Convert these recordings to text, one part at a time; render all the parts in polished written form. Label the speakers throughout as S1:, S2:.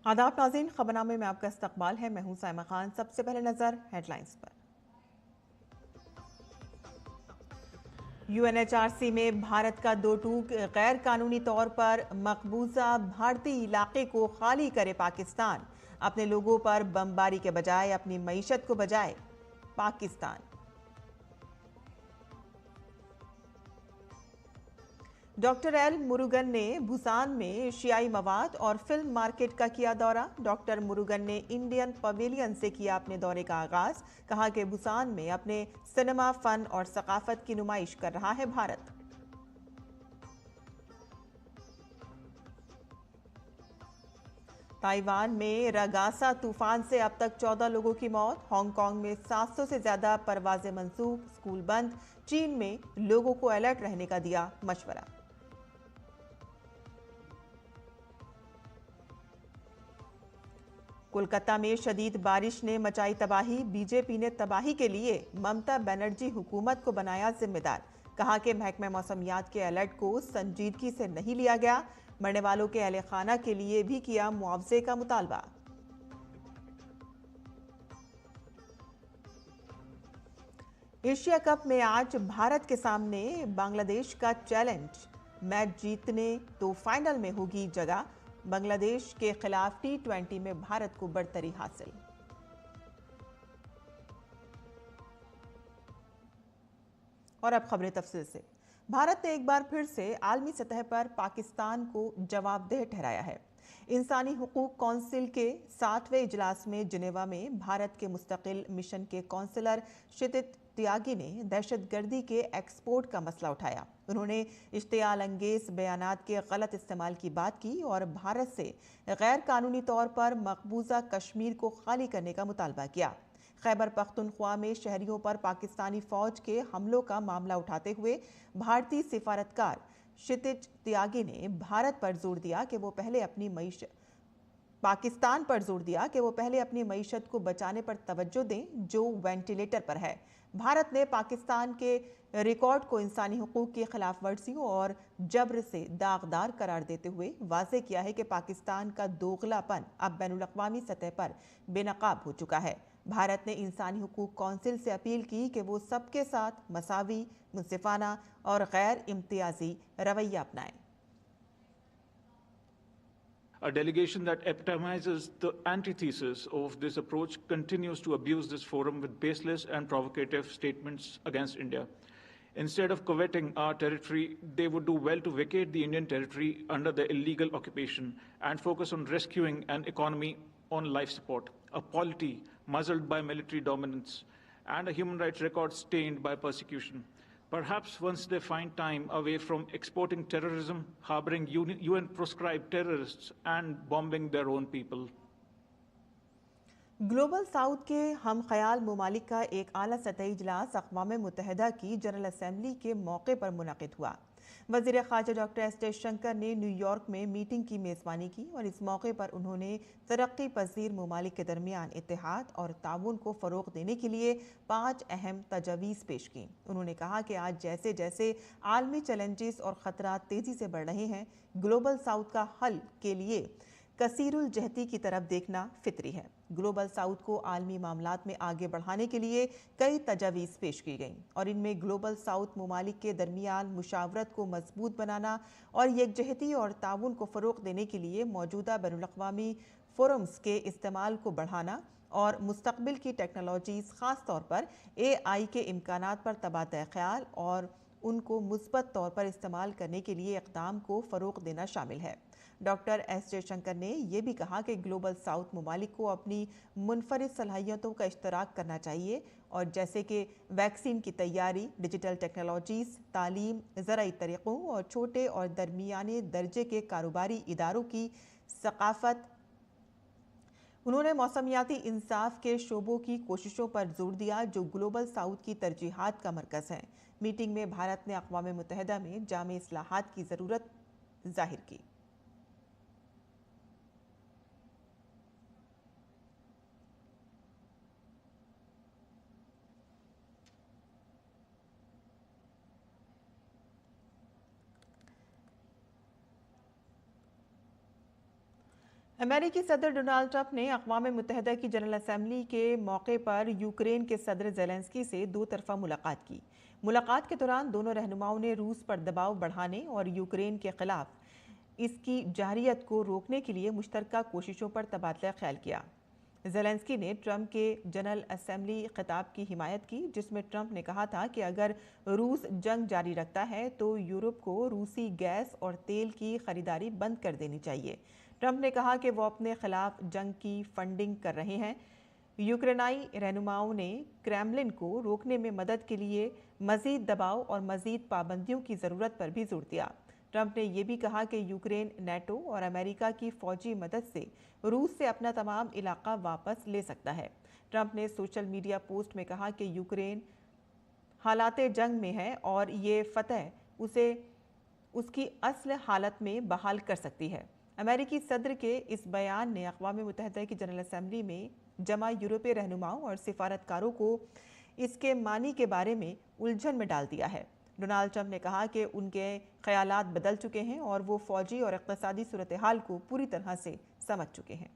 S1: आदाब नाज़रीन, खबरनामे में आपका इस्तकबाल है। मैं हूं साइमा खान। सबसे पहले नजर हेडलाइंस पर। यूएनएचआरसी में भारत का 2 टूक गैर कानूनी तौर पर मकबूजा भारतीय इलाके को खाली करे पाकिस्तान। अपने लोगों पर बमबारी के बजाय अपनी मईशत को बजाए पाकिस्तान। डॉक्टर एल मुरुगन ने भूसान में एशियाई मवाद और फिल्म मार्केट का किया दौरा। डॉक्टर मुरुगन ने इंडियन पवेलियन से किया अपने दौरे का आगाज। कहा कि भूसान में अपने सिनेमा, फन और सकाफत की नुमाइश कर रहा है भारत। ताइवान में रगासा तूफान से अब तक 14 लोगों की मौत। हांगकांग में 700 से ज्यादा परवाजें मंसूख, स्कूल बंद। चीन में लोगों को अलर्ट रहने का दिया मशवरा। कोलकाता में शदीद बारिश ने मचाई तबाही। बीजेपी ने तबाही के लिए ममता बनर्जी हुकूमत को बनाया जिम्मेदार। कहा कि महकमा मौसमियात के अलर्ट को संजीदगी से नहीं लिया गया। मरने वालों के अहले खाना के लिए भी किया मुआवजे का मुतालबा। एशिया कप में आज भारत के सामने बांग्लादेश का चैलेंज। मैच जीतने तो फाइनल में होगी जगह। बांग्लादेश के खिलाफ T20 में भारत को बढ़तरी हासिल। और अब खबरें तफसील से। भारत ने एक बार फिर से आलमी सतह पर पाकिस्तान को जवाबदेह ठहराया है। इंसानी हुकूक कौंसिल के 7वें इजलास में जिनेवा में भारत के मुस्तकिल मिशन के कौंसलर क्षितिज त्यागी ने दहशतगर्दी के एक्सपोर्ट का मसला उठाया। उन्होंने इश्तियाल अंगेज बयानात के गलत इस्तेमाल की बात की और भारत से गैर कानूनी तौर पर मकबूजा कश्मीर को खाली करने का मुतालबा किया। खैबर पख्तूनख्वा में शहरियों पर पाकिस्तानी फौज के हमलों का मामला उठाते हुए भारतीय सिफारतकार क्षितिज त्यागी ने भारत पर जोर दिया कि वो पहले अपनी मईशत पाकिस्तान पर जोर दिया कि वो पहले अपनी मईशत को बचाने पर तवज्जो दें जो वेंटिलेटर पर है। भारत ने पाकिस्तान के रिकॉर्ड को इंसानी हुकूक की खिलाफ वर्जियों और जब्र से दागदार करार देते हुए वाजे किया है कि पाकिस्तान का दोगलापन अब बैनुल-अक़वामी सतह पर बेनकाब हो चुका है। भारत ने इंसानी हुकूक कौंसिल से अपील की कि वो सबके साथ मसावी, मुंसिफाना और गैर इम्तियाजी रवैया अपनाएं।
S2: A delegation that epitomizes the antithesis of this approach continues to abuse this forum with baseless and provocative statements against India. Instead of coveting our territory, they would do well to vacate the Indian territory under the illegal occupation and focus on rescuing an economy on life support, a polity muzzled by military dominance, and a human rights record stained by persecution. Perhaps once they find time away from exporting terrorism, harboring UN-proscribed terrorists, and bombing their own people.
S1: Global south के हम ख्याल ममालिक का एक आला सतही इजलास अक़वाम मुत्तहिदा की जनरल असम्बली के मौके पर मुनक़िद हुआ। वज़ीर ख़ारजा डॉक्टर एस जयशंकर ने न्यूयॉर्क में मीटिंग की मेज़बानी की और इस मौके पर उन्होंने तरक्की पजीर ममालिक के दरमियान इत्तेहाद और ताउन को फ़रोग़ देने के लिए 5 अहम तजावीज़ पेश की। उन्होंने कहा कि आज जैसे जैसे आलमी चैलेंजेस और ख़तरा तेज़ी से बढ़ रहे हैं, ग्लोबल साउथ का हल के लिए कसीरुल जहती की तरफ देखना फितरी है। ग्लोबल साउथ को आलमी मामलात में आगे बढ़ाने के लिए कई तजावीज़ पेश की गईं और इनमें ग्लोबल साउथ ममालिक के दरमियान मुशावरत को मजबूत बनाना और यकजहती और ताउन को फ़रोग़ देने के लिए मौजूदा बैनुल-अक़वामी फोरम्स के इस्तेमाल को बढ़ाना और मुस्तक़बिल की टेक्नोलॉजीज़ ख़ास तौर पर AI के इम्कानात पर तबादला ख्याल और उनको मुस्बत तौर पर इस्तेमाल करने के लिए इक़दाम को फ़रोग़ देना शामिल है। डॉक्टर एस जयशंकर ने यह भी कहा कि ग्लोबल साउथ ममालिक को अपनी मुनफरिद सलाहियतों का इश्तराक करना चाहिए और जैसे कि वैक्सीन की तैयारी, डिजिटल टेक्नोलॉजीज़, तालीम, ज़राई तरीक़ों और छोटे और दरमियाने दर्जे के कारोबारी इदारों की सकाफ़त। उन्होंने मौसमियाती इंसाफ के शोबों की कोशिशों पर जोर दिया जो ग्लोबल साउथ की तरजीहात का मरकज़ हैं। मीटिंग में भारत ने अक़वाम मुत्तहिदा में जामे इस्लाहात की ज़रूरत जाहिर की। अमेरिकी सदर डोनाल्ड ट्रंप ने अक़वाम मुत्तहिदा की जनरल असम्बली के मौके पर यूक्रेन के सदर ज़ेलेंस्की से दो तरफ़ा मुलाकात की। मुलाकात के दौरान दोनों रहनुमाओं ने रूस पर दबाव बढ़ाने और यूक्रेन के खिलाफ इसकी जारियत को रोकने के लिए मुश्तरका कोशिशों पर तबादला ख्याल किया। ज़ेलेंस्की ने ट्रंप के जनरल असम्बली खिताब की हिमायत की, जिसमें ट्रंप ने कहा था कि अगर रूस जंग जारी रखता है तो यूरोप को रूसी गैस और तेल की खरीदारी बंद कर देनी चाहिए। ट्रंप ने कहा कि वो अपने खिलाफ जंग की फंडिंग कर रहे हैं। यूक्रेनाई रहनुमाओं ने क्रेमलिन को रोकने में मदद के लिए मजीद दबाव और मजीद पाबंदियों की ज़रूरत पर भी जोर दिया। ट्रंप ने यह भी कहा कि यूक्रेन नेटो और अमेरिका की फौजी मदद से रूस से अपना तमाम इलाका वापस ले सकता है। ट्रंप ने सोशल मीडिया पोस्ट में कहा कि यूक्रेन हालात जंग में है और ये फतह उसे उसकी असल हालत में बहाल कर सकती है। अमेरिकी सदर के इस बयान ने अक़वाम मुत्तहिदा की जनरल असम्बली में जमा यूरोपीय रहनुमाओं और सिफारतकारों को इसके मानी के बारे में उलझन में डाल दिया है। डोनाल्ड ट्रंप ने कहा कि उनके ख्यालात बदल चुके हैं और वो फौजी और इक़्तिसादी सूरत हाल को पूरी तरह से समझ चुके हैं।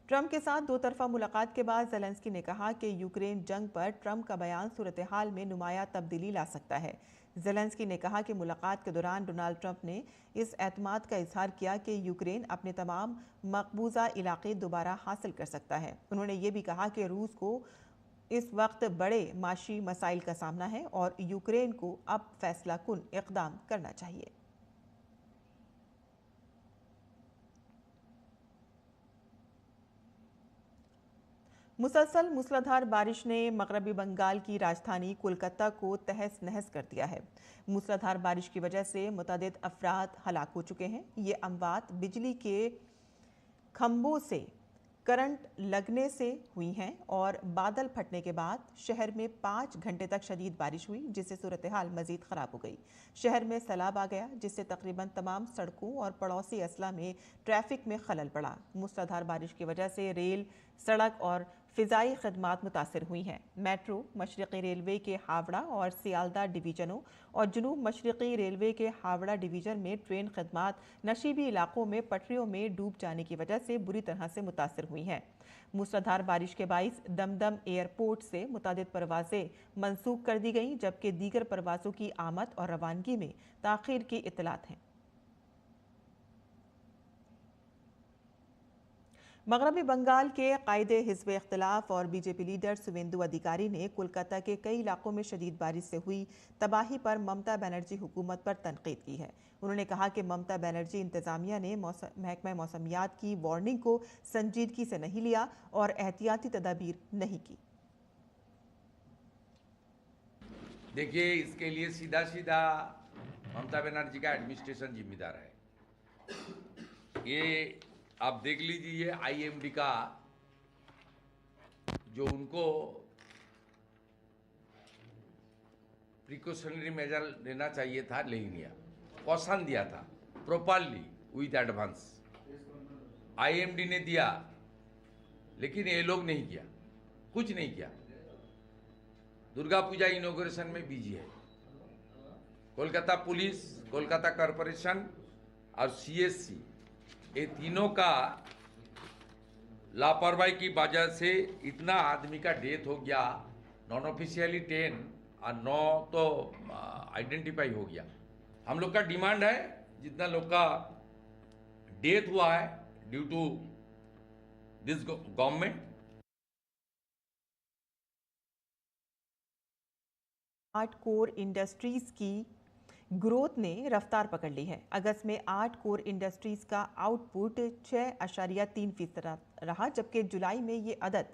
S1: ट्रंप के साथ दो तरफा मुलाकात के बाद ज़ेलेंस्की ने कहा कि यूक्रेन जंग पर ट्रंप का बयान सूरत हाल में नुमाया तब्दीली ला सकता है। ज़ेलेंस्की ने कहा कि मुलाकात के दौरान डोनाल्ड ट्रंप ने इस एतमाद का इजहार किया कि यूक्रेन अपने तमाम मकबूजा इलाके दोबारा हासिल कर सकता है। उन्होंने ये भी कहा कि रूस को इस वक्त बड़े माशी मसाइल का सामना है और यूक्रेन को अब फैसला कुन इक़दाम करना चाहिए। मुसलसल मूसलाधार बारिश ने मगरबी बंगाल की राजधानी कोलकाता को तहस नहस कर दिया है। मूसलाधार बारिश की वजह से मुतअद्दिद अफराद हलाक हो चुके हैं। ये अमवात बिजली के खंभों से करंट लगने से हुई हैं और बादल फटने के बाद शहर में 5 घंटे तक शदीद बारिश हुई, जिससे सूरत हाल मजीद ख़राब हो गई। शहर में सैलाब आ गया, जिससे तकरीबन तमाम सड़कों और पड़ोसी अजला में ट्रैफिक में खलल पड़ा। मूसलाधार बारिश की वजह से रेल, सड़क और फ़िज़ाई खदमात मुतासर हुई हैं। मेट्रो, मशरक़ी रेलवे के हावड़ा और सियालदा डिवीज़नों और जनूब मशरक़ी रेलवे के हावड़ा डिवीज़न में ट्रेन खदमात नशीबी इलाकों में पटरियों में डूब जाने की वजह से बुरी तरह से मुतासर हुई हैं। मूसलाधार बारिश के बाइस दमदम एयरपोर्ट से मुतअद्दिद परवाज़ें मनसूख कर दी गईं, जबकि दीगर परवाज़ों की आमद और रवानगी में ताख़ीर की इत्तलात हैं। मगरबी बंगाल के कायदे हिज़्ब इख्तिलाफ और बीजेपी लीडर शुवेंदु अधिकारी ने कोलकाता के कई इलाकों में शदीद बारिश से हुई तबाही पर ममता बनर्जी हुकूमत पर तनकीद की है। उन्होंने कहा कि ममता बनर्जी इंतज़ामिया ने महकमा मौसमियात की वार्निंग को संजीदगी से नहीं लिया और एहतियाती तदाबीर नहीं की।
S3: देखिए, इसके लिए सीधा सीधा ममता बनर्जी का एडमिनिस्ट्रेशन जिम्मेदार है। ये आप देख लीजिए, आईएमडी का जो उनको प्रिकॉशनरी मेजर लेना चाहिए था, नहीं लिया। कॉशन दिया था प्रॉपरली विथ एडवांस, आईएमडी ने दिया, लेकिन ये लोग नहीं किया, कुछ नहीं किया। दुर्गा पूजा इनॉग्रेशन में बिजी है। कोलकाता पुलिस, कोलकाता कॉरपोरेशन और सीएससी, ये तीनों का लापरवाही की वजह से इतना आदमी का डेथ हो गया। नॉन ऑफिशियली 10 और 9 तो आइडेंटिफाई हो गया। हम लोग का डिमांड है, जितना लोग का डेथ हुआ है due to this government,
S1: 8 core industries की ग्रोथ ने रफ्तार पकड़ ली है। अगस्त में 8 कोर इंडस्ट्रीज का आउटपुट 6.3% रहा, जबकि जुलाई में ये अदद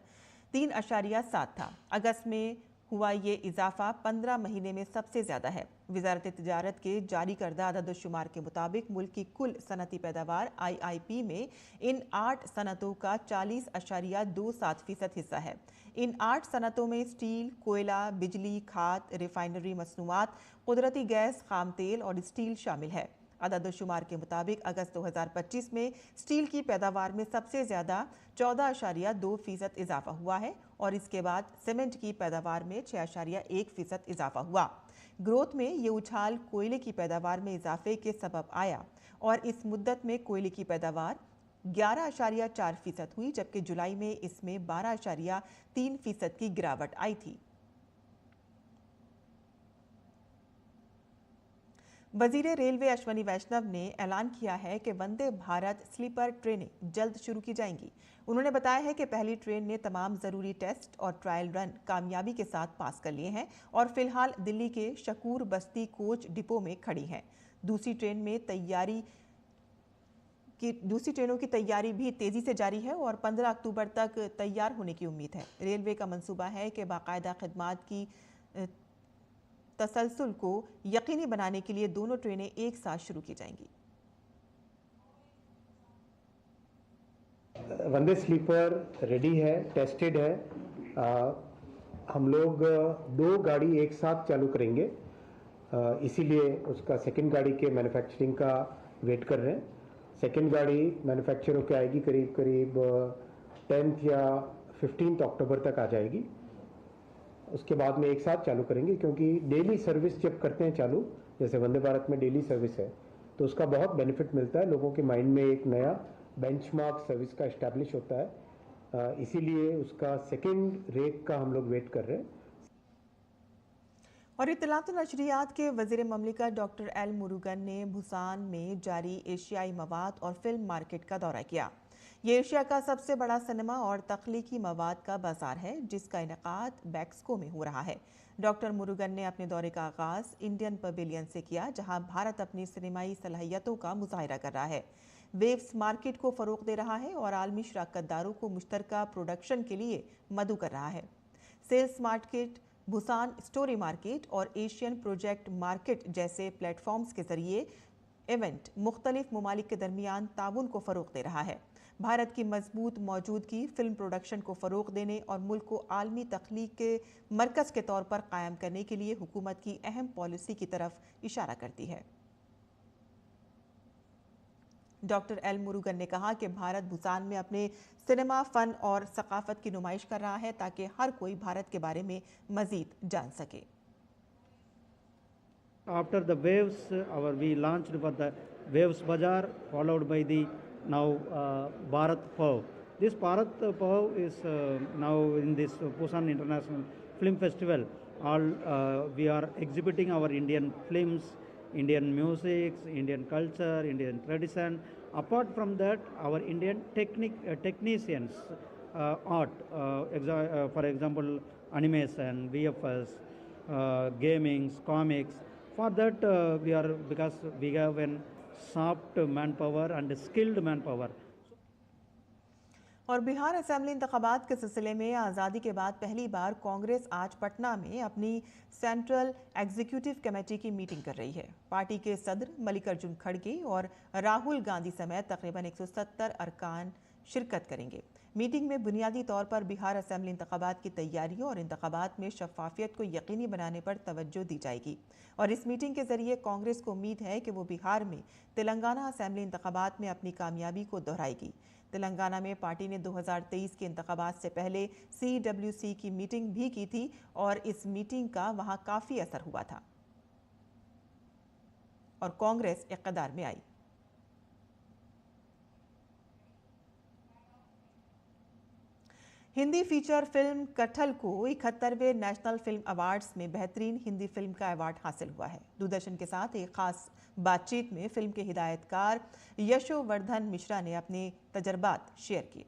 S1: 3.7 था। अगस्त में हुआ ये इजाफा 15 महीने में सबसे ज़्यादा है। वज़ारत तिजारत के जारी करदा अदद-ओ-शुमार के मुताबिक मुल्क की कुल सनती पैदावार IIP में इन 8 सनतों का 40.27% हिस्सा है। इन 8 सनतों में स्टील, कोयला, बिजली, खाद, रिफाइनरी मसनूआत, कुदरती गैस, खाम तेल और स्टील शामिल है। अदद-ओ-शुमार के मुताबिक अगस्त 2025 में स्टील की पैदावार में सबसे ज़्यादा 14.2% इजाफा हुआ है और इसके बाद सीमेंट की पैदावार में 6.1% इजाफा हुआ। ग्रोथ में ये उछाल कोयले की पैदावार में इजाफे के सबब आया और इस मुद्दत में कोयले की पैदावार 11.4% हुई, जबकि जुलाई में इसमें 12.3% की गिरावट आई थी। वजीर रेलवे अश्वनी वैष्णव ने ऐलान किया है कि वंदे भारत स्लीपर ट्रेनें जल्द शुरू की जाएंगी। उन्होंने बताया है कि पहली ट्रेन ने तमाम जरूरी टेस्ट और ट्रायल रन कामयाबी के साथ पास कर लिए हैं और फिलहाल दिल्ली के शकूर बस्ती कोच डिपो में खड़ी हैं। दूसरी ट्रेनों की तैयारी भी तेजी से जारी है और 15 अक्टूबर तक तैयार होने की उम्मीद है। रेलवे का मंसूबा है कि बाकायदा खिदमात की तसलसल को यकीनी बनाने के लिए दोनों ट्रेनें एक साथ शुरू की जाएंगी।
S4: वंदे स्लीपर रेडी है, टेस्टेड है। हम लोग 2 गाड़ी एक साथ चालू करेंगे, इसीलिए उसका सेकंड गाड़ी के मैन्युफैक्चरिंग का वेट कर रहे हैं। सेकंड गाड़ी मैन्युफैक्चर होकर आएगी करीब 10th या 15th अक्टूबर तक आ जाएगी। उसके बाद में एक साथ चालू करेंगे, क्योंकि डेली सर्विस जब करते हैं चालू, जैसे वंदे भारत में डेली सर्विस है, तो उसका बहुत बेनिफिट मिलता है। लोगों के माइंड में एक नया बेंचमार्क सर्विस का इस्टेब्लिश होता है, इसीलिए उसका सेकंड रेक का हम लोग वेट कर रहे हैं।
S1: और इत्तलात और नशरियात के वज़ीर ममलिकत डॉक्टर एल मुरुगन ने बुसान में जारी एशियाई मवाद और फिल्म मार्केट का दौरा किया। ये एशिया का सबसे बड़ा सिनेमा और तख्लीकी मवाद का बाजार है, जिसका इनेकाद बैक्सको में हो रहा है। डॉक्टर मुरुगन ने अपने दौरे का आगाज इंडियन पवेलियन से किया, जहां भारत अपनी सिनेमाई सलाहियतों का मुजाहिरा कर रहा है, वेव्स मार्केट को फरोग दे रहा है और आलमी शराकतदारों को मुश्तरका प्रोडक्शन के लिए मदऊ कर रहा है। Sales market, Busan story market और एशियन प्रोजेक्ट मार्केट जैसे प्लेटफॉर्म्स के जरिए इवेंट मुख्तलिफ ममालिक के दरमियान ताउन को फ़रोग दे रहा है। भारत की मजबूत मौजूदगी फिल्म प्रोडक्शन को फ़रोग देने और मुल्क को आलमी तख्लीक के मरकज़ के तौर पर कायम करने के लिए हुकूमत की अहम पॉलिसी की तरफ इशारा करती है। डॉक्टर एल मुरुगन ने कहा कि भारत बुसान में अपने सिनेमा, फ़न और सकाफत की नुमाइश कर रहा है ताकि हर कोई भारत के बारे में मज़ीद जान सके।
S5: After the waves, we launched for the Waves Bazaar, followed by the now Bharat Pav. This Bharat Pav is now in this Busan International Film Festival. We are exhibiting our Indian films, Indian music, Indian culture, Indian tradition. Apart from that, our Indian technicians, art, for example, animation, VFS, gaming, comics. For that, because we have a soft manpower and skilled manpower.
S1: और Bihar assembly इंतखाबात के सिलसिले में आज़ादी के बाद पहली बार कांग्रेस आज पटना में अपनी सेंट्रल एग्जीक्यूटिव कमेटी की मीटिंग कर रही है। पार्टी के सदर मल्लिकार्जुन खड़गे और राहुल गांधी समेत तकरीबन 170 अरकान शिरकत करेंगे। मीटिंग में बुनियादी तौर पर बिहार असेंबली इंतखाबात की तैयारियों और इंतखाबात में शफाफियत को यकीनी बनाने पर तवज्जो दी जाएगी और इस मीटिंग के जरिए कांग्रेस को उम्मीद है कि वो बिहार में तेलंगाना असेंबली इंतखाबात में अपनी कामयाबी को दोहराएगी। तेलंगाना में पार्टी ने 2023 के इंतखाबात से पहले CWC की मीटिंग भी की थी और इस मीटिंग का वहां काफ़ी असर हुआ था और कांग्रेस इक़्तिदार में आई। हिंदी फीचर फिल्म कटहल को 71वें नेशनल फिल्म अवार्ड्स में बेहतरीन हिंदी फिल्म का अवार्ड हासिल हुआ है। दूरदर्शन के साथ एक खास बातचीत में फिल्म के हिदायतकार यशोवर्धन मिश्रा ने अपने तजर्बात शेयर किए।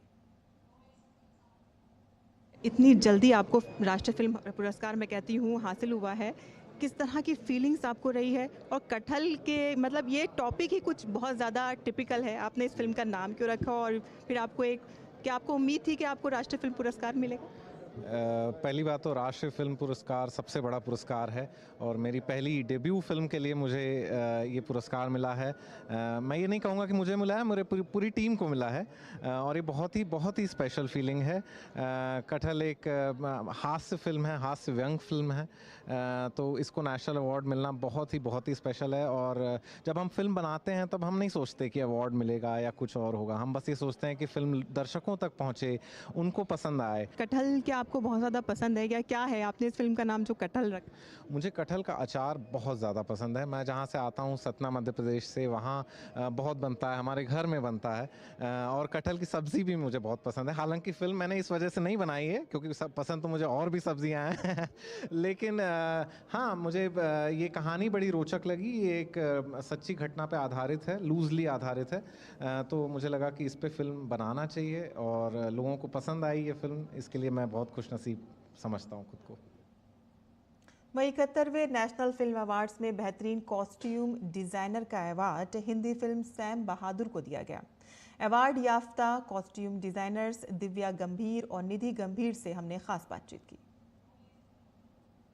S1: इतनी जल्दी आपको राष्ट्रीय फिल्म पुरस्कार मैं कहती हूँ हासिल हुआ है, किस तरह की फीलिंग्स आपको रही है? और कटहल के मतलब ये टॉपिक ही कुछ बहुत ज़्यादा टिपिकल है, आपने इस फिल्म का नाम क्यों रखा और फिर क्या आपको उम्मीद थी कि आपको राष्ट्रीय फिल्म पुरस्कार मिलेगा?
S6: पहली बात तो राष्ट्रीय फिल्म पुरस्कार सबसे बड़ा पुरस्कार है और मेरी पहली डेब्यू फिल्म के लिए मुझे ये पुरस्कार मिला है। मैं ये नहीं कहूँगा कि मुझे मिला है, मेरे पूरी टीम को मिला है और ये बहुत ही स्पेशल फीलिंग है। कटहल एक हास्य फिल्म है, हास्य व्यंग फिल्म है, तो इसको नेशनल अवार्ड मिलना बहुत ही स्पेशल है। और जब हम फिल्म बनाते हैं तब हम नहीं सोचते कि अवार्ड मिलेगा या कुछ और होगा, हम बस ये सोचते हैं कि फिल्म दर्शकों तक पहुँचे, उनको पसंद आए।
S1: कटहल क्या आपको बहुत ज़्यादा पसंद है, या क्या है आपने इस फिल्म का नाम जो कटहल रखा?
S6: मुझे कटहल का अचार बहुत ज़्यादा पसंद है। मैं जहाँ से आता हूँ सतना मध्य प्रदेश से, वहाँ बहुत बनता है, हमारे घर में बनता है। और कटहल की सब्ज़ी भी मुझे बहुत पसंद है। हालांकि फ़िल्म मैंने इस वजह से नहीं बनाई है क्योंकि सब पसंद तो मुझे और भी सब्ज़ियाँ हैं लेकिन हाँ, मुझे ये कहानी बड़ी रोचक लगी। ये एक सच्ची घटना पे आधारित है, लूजली आधारित है। तो मुझे लगा कि इस पे फ़िल्म बनाना चाहिए और लोगों को पसंद आई ये फ़िल्म, इसके लिए मैं बहुत खुशनसीब समझता हूँ खुद को।
S1: वहीं 71वें नेशनल फिल्म अवार्ड्स में बेहतरीन कॉस्ट्यूम डिज़ाइनर का अवार्ड हिंदी फिल्म सैम बहादुर को दिया गया। अवार्ड याफ्ता कॉस्ट्यूम डिज़ाइनर्स दिव्या गंभीर और निधि गंभीर से हमने खास बातचीत की।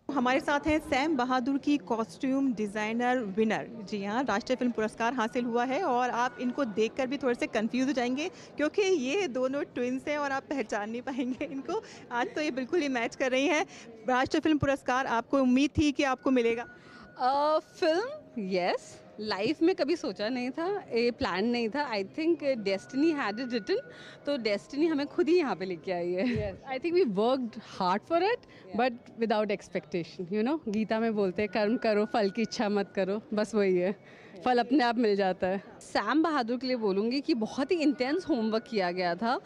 S1: हमारे साथ हैं सैम बहादुर की कॉस्ट्यूम डिज़ाइनर विनर। जी हाँ, राष्ट्रीय फिल्म पुरस्कार हासिल हुआ है और आप इनको देखकर भी थोड़े से कंफ्यूज हो जाएंगे क्योंकि ये दोनों ट्विंस हैं और आप पहचान नहीं पाएंगे इनको। आज तो ये बिल्कुल ही मैच कर रही हैं। राष्ट्रीय फिल्म पुरस्कार आपको उम्मीद थी कि आपको मिलेगा?
S7: फिल्म यस, लाइफ में कभी सोचा नहीं था, ये प्लान नहीं था। I think destiny had it written, तो डेस्टिनी हमें खुद ही यहाँ पे लेके आई है। I think we worked hard for it but without expectation. You know, Gita में बोलते हैं कर्म करो फल की इच्छा मत करो, बस वही है, फल अपने आप मिल जाता है। सैम बहादुर के लिए बोलूँगी कि बहुत ही इंटेंस होमवर्क किया गया था,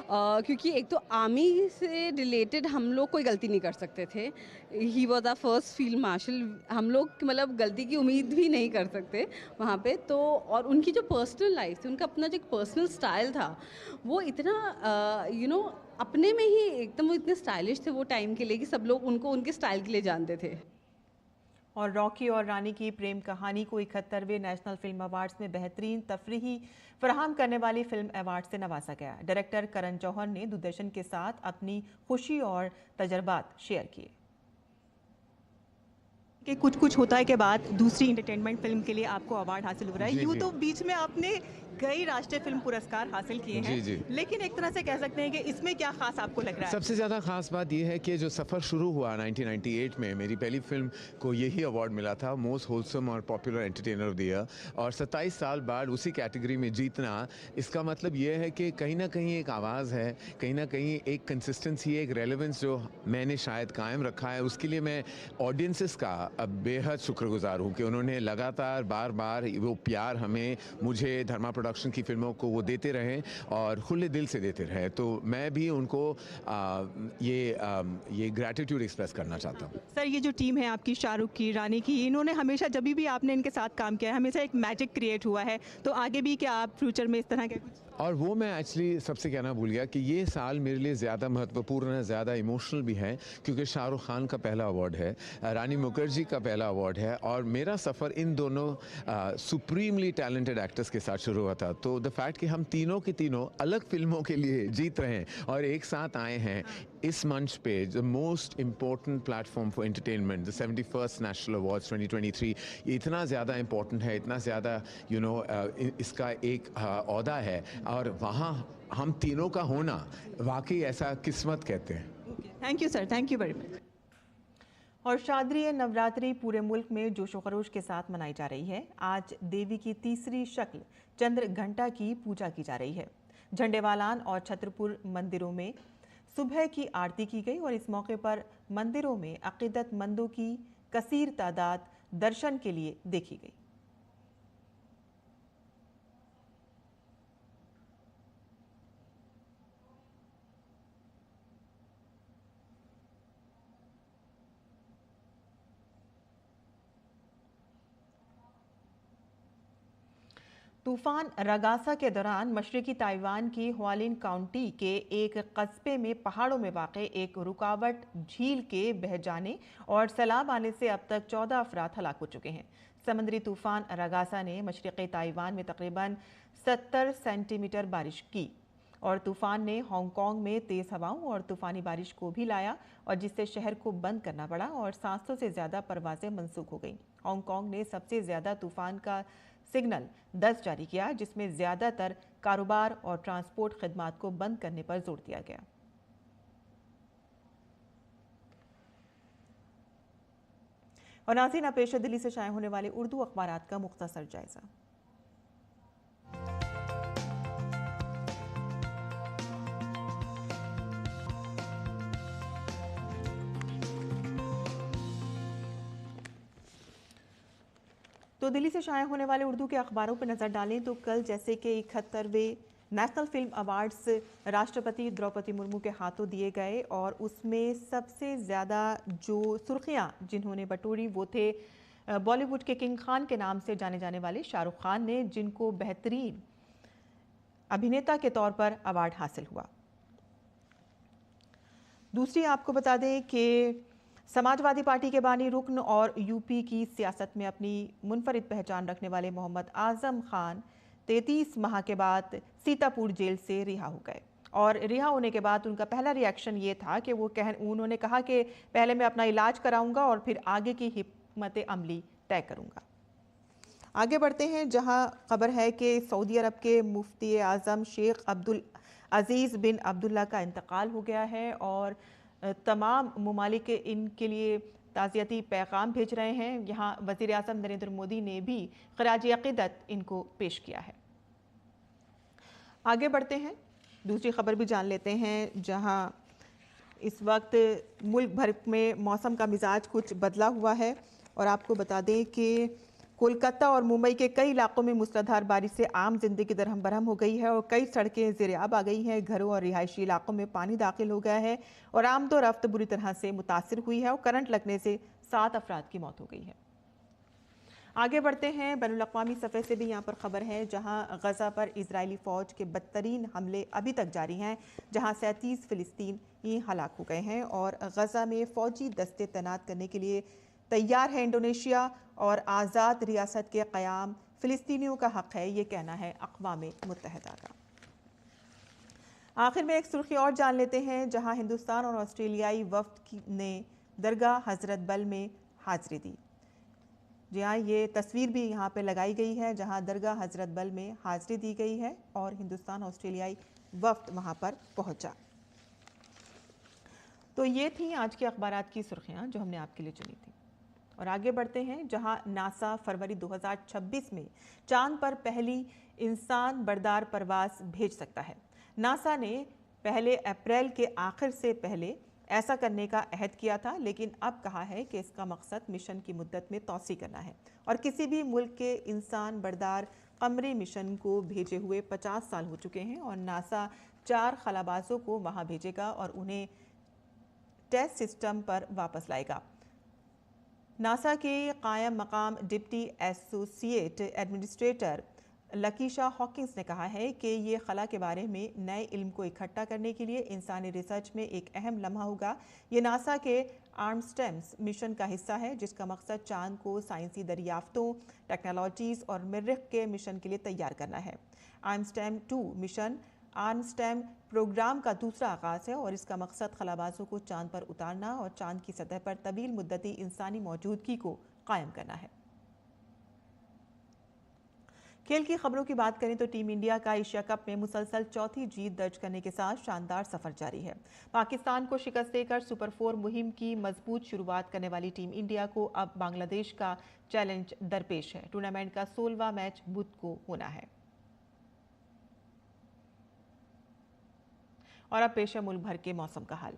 S7: क्योंकि एक तो आर्मी से रिलेटेड हम लोग कोई गलती नहीं कर सकते थे। He was our first field marshal, हम लोग मतलब गलती की उम्मीद भी नहीं कर सकते वहाँ पे। तो और उनकी जो पर्सनल लाइफ थी, उनका अपना जो एक पर्सनल स्टाइल था, वो इतना यू नो अपने में ही एकदम वो इतने स्टाइलिश थे वो टाइम के लिए कि सब लोग उनको उनके स्टाइल के लिए जानते थे।
S1: और रॉकी और रानी की प्रेम कहानी को 71वें नेशनल फिल्म अवार्ड्स में बेहतरीन तफरीही फराहम करने वाली फिल्म अवार्ड से नवाजा गया। डायरेक्टर करण जौहर ने दूरदर्शन के साथ अपनी खुशी और तजर्बात शेयर किए कि कुछ कुछ होता है के बाद दूसरी इंटरटेनमेंट फिल्म के लिए आपको अवार्ड हासिल हो रहा है। यूँ तो बीच में आपने कई राष्ट्रीय फिल्म पुरस्कार हासिल किए हैं, लेकिन एक तरह से कह सकते हैं कि इसमें क्या खास आपको लग रहा है?
S8: सबसे ज़्यादा खास बात यह है कि जो सफ़र शुरू हुआ 1998 में, मेरी पहली फिल्म को यही अवार्ड मिला था, मोस्ट होलसम और popular entertainer of the year, और 27 साल बाद उसी कैटेगरी में जीतना, इसका मतलब यह है कि कहीं ना कहीं एक आवाज़ है, कहीं ना कहीं एक कंसिस्टेंसी, एक रेलेवेंस जो मैंने शायद कायम रखा है। उसके लिए मैं ऑडियंसेस का अब बेहद शुक्रगुजार हूँ कि उन्होंने लगातार बार बार वो प्यार हमें, मुझे, धर्मा प्रोडक्शन की फिल्मों को वो देते रहे और खुले दिल से देते रहे। तो मैं भी उनको ये ग्रैटिट्यूड एक्सप्रेस करना चाहता हूँ।
S1: सर, ये जो टीम है आपकी, शाहरुख की, रानी की, इन्होंने हमेशा जब भी आपने इनके साथ काम किया है हमेशा एक मैजिक क्रिएट हुआ है, तो आगे भी क्या आप फ्यूचर में इस तरह के कुछ?
S8: और वो मैं एक्चुअली सबसे कहना भूल गया कि ये साल मेरे लिए ज़्यादा महत्वपूर्ण है, ज़्यादा इमोशनल भी है, क्योंकि शाहरुख खान का पहला अवार्ड है, रानी मुखर्जी का पहला अवार्ड है, और मेरा सफ़र इन दोनों सुप्रीमली टैलेंटेड एक्टर्स के साथ शुरू हुआ था। तो द फैक्ट कि हम तीनों के तीनों अलग फिल्मों के लिए जीत रहे हैं और एक साथ आए हैं इस मंच पे, the most important platform for entertainment, the 71st national awards 2023, ये इतना ज़्यादा इम्पोर्टेंट है, इतना ज़्यादा इसका एक ओहदा है, और वहाँ हम तीनों का होना वाकई ऐसा किस्मत कहते हैं।
S1: Thank you sir, thank you very much. और शारदीय नवरात्रि पूरे मुल्क में जोशो खरोश के साथ मनाई जा रही है। आज देवी की तीसरी शक्ल चंद्र घंटा की पूजा की जा रही है। झंडेवालान और छतरपुर मंदिरों में सुबह की आरती की गई और इस मौके पर मंदिरों में अकीदतमंदों की कसीर तादाद दर्शन के लिए देखी गई। तूफान रगासा के दौरान मशरकी ताइवान की हुआलिन काउंटी के एक कस्बे में पहाड़ों में वाक़े एक रुकावट झील के बह जाने और सैलाब आने से अब तक 14 अफराद हलाक हो चुके हैं। समुद्री तूफान रगासा ने मशरकी ताइवान में तकरीबन 70 सेंटीमीटर बारिश की और तूफान ने हांगकांग में तेज़ हवाओं और तूफ़ानी बारिश को भी लाया, और जिससे शहर को बंद करना पड़ा और 700 से ज़्यादा परवाज़ें मनसूख हो गईं। हांगकांग ने सबसे ज़्यादा तूफ़ान का सिग्नल 10 जारी किया, जिसमें ज़्यादातर कारोबार और ट्रांसपोर्ट खिदमात को बंद करने पर जोर दिया गया। और नाज़रीन, अब पेश है दिल्ली से शाया होने वाले उर्दू अखबारात का मुख्तसर जायजा। तो दिल्ली से शाया होने वाले उर्दू के अखबारों पर नज़र डालें तो कल जैसे कि 71वें नेशनल फिल्म अवार्ड्स राष्ट्रपति द्रौपदी मुर्मू के हाथों दिए गए और उसमें सबसे ज़्यादा जो सुर्खियां जिन्होंने बटोरी वो थे बॉलीवुड के किंग खान के नाम से जाने जाने वाले शाहरुख खान ने, जिनको बेहतरीन अभिनेता के तौर पर अवार्ड हासिल हुआ। दूसरी आपको बता दें कि समाजवादी पार्टी के बानी रुकन और यूपी की सियासत में अपनी मुनफरिद पहचान रखने वाले मोहम्मद आजम खान 33 माह के बाद सीतापुर जेल से रिहा हो गए और रिहा होने के बाद उनका पहला रिएक्शन ये था कि उन्होंने कहा कि पहले मैं अपना इलाज कराऊंगा और फिर आगे की हिकमत अमली तय करूंगा। आगे बढ़ते हैं, जहां खबर है कि सऊदी अरब के मुफ्ती आज़म शेख अब्दुल अजीज़ बिन अब्दुल्ला का इंतकाल हो गया है और तमाम ममालिक इनके लिए ताज़ियती पैगाम भेज रहे हैं। यहाँ वज़ीर आज़म नरेंद्र मोदी ने भी ख़राज अक़ीदत इनको पेश किया है। आगे बढ़ते हैं, दूसरी खबर भी जान लेते हैं, जहाँ इस वक्त मुल्क भर में मौसम का मिजाज कुछ बदला हुआ है और आपको बता दें कि कोलकाता और मुंबई के कई इलाकों में मूसलाधार बारिश से आम जिंदगी दरहम बरहम हो गई है और कई सड़कें ज़ेर-ए-आब आ गई हैं। घरों और रिहायशी इलाकों में पानी दाखिल हो गया है और आमदोरफ्त बुरी तरह से मुतासिर हुई है और करंट लगने से 7 अफराद की मौत हो गई है। आगे बढ़ते हैं, बैनुल-अक़वामी सफ़े से भी यहाँ पर खबर है, जहाँ गज़ा पर इजरायली फ़ौज के बदतरीन हमले अभी तक जारी हैं, जहाँ 37 फ़िलिस्तीनी हलाक हो गए हैं और गज़ा में फ़ौजी दस्ते तैनात करने के लिए तैयार है इंडोनेशिया और आज़ाद रियासत के क़याम फ़िलिस्तीनियों का हक़ है, ये कहना है अक़वाम मुत्तहिदा का। आखिर में एक सुर्खी और जान लेते हैं, जहां हिंदुस्तान और ऑस्ट्रेलियाई वफ़द ने दरगाह हज़रत बल में हाज़िरी दी। जी हाँ, ये तस्वीर भी यहाँ पे लगाई गई है, जहाँ दरगाह हज़रत बल में हाज़िरी दी गई है और हिंदुस्तान ऑस्ट्रेलियाई वफ़द वहाँ पर पहुँचा। तो ये थी आज के अखबारात की सुर्खियाँ जो हमने आपके लिए चुनी थी और आगे बढ़ते हैं, जहां नासा फरवरी 2026 में चांद पर पहली इंसान बरदार परवाज भेज सकता है। नासा ने पहले अप्रैल के आखिर से पहले ऐसा करने का अहद किया था, लेकिन अब कहा है कि इसका मकसद मिशन की मुद्दत में तौसी करना है और किसी भी मुल्क के इंसान बरदार कमरी मिशन को भेजे हुए 50 साल हो चुके हैं और नासा 4 खलाबाजों को वहां भेजेगा और उन्हें टेस्ट सिस्टम पर वापस लाएगा। नासा के कायम मकाम deputy associate administrator Lakisha Hawkins ने कहा है कि ये खला के बारे में नए इल्म को इकट्ठा करने के लिए इंसानी रिसर्च में एक अहम लम्हा होगा। ये नासा के आर्मस्टेम्स मिशन का हिस्सा है, जिसका मकसद चांद को साइंसी दरियाफ्तों, टेक्नोलॉजीज़ और मरीख के मिशन के लिए तैयार करना है। आर्मस्टेम 2 मिशन आर्मस्टेम प्रोग्राम का दूसरा आगाज़ है और इसका मकसद खलाबाजों को चांद पर उतारना और चांद की सतह पर तवील मुद्दती इंसानी मौजूदगी को कायम करना है। खेल की खबरों की बात करें तो टीम इंडिया का एशिया कप में मुसलसल चौथी जीत दर्ज करने के साथ शानदार सफर जारी है। पाकिस्तान को शिकस्त देकर सुपर 4 मुहिम की मजबूत शुरुआत करने वाली टीम इंडिया को अब बांग्लादेश का चैलेंज दरपेश है। टूर्नामेंट का 16वां मैच बुध को होना है। और अब पेश है मुल्क भर के मौसम का हाल।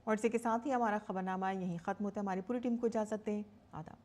S1: और इसी के साथ ही हमारा खबरनामा यहीं ख़त्म होता है। हमारी पूरी टीम को इजाज़त दें। आदाब।